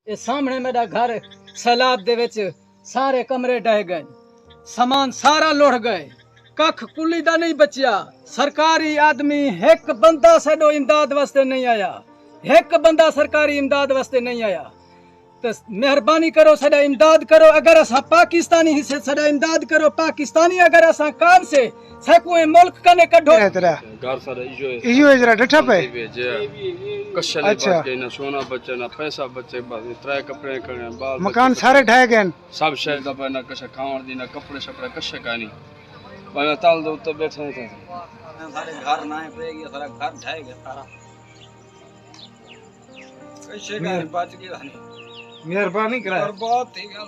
ये सामने मेरा घर सैलाब दे विच सारे कमरे ढह गए, सामान सारा लुढ़ गए, कख कुली दा नहीं बचिया। सरकारी आदमी एक बंदा साडो इमदाद वास्ते नहीं आया, एक बंदा सरकारी इमदाद वास्ते नहीं आया। तो मेहरबानी करो साडा इमदाद करो। अगर असा पाकिस्तानी हिस्से साडा इमदाद करो, पाकिस्तानी अगर असा कान से सको मुल्क कने कढो। घर सारा इयो है जरा डठा पे कशा नहीं अच्छा। बचे, ना सोना बचे, ना पैसा बचे, बस त्रै कपड़े खड़े बाल मकान सारे ढह गए सब शहर दा पे, ना कशा खावन दी, ना कपड़े शपड़े कशा का नहीं। मैं ताल दे उत्ते बैठे थे, सारे घर ना पे गया, सारा घर ढह गया सारा, कैसे का बच गया नहीं, मेहरबानी करा बर्बाद ही गया।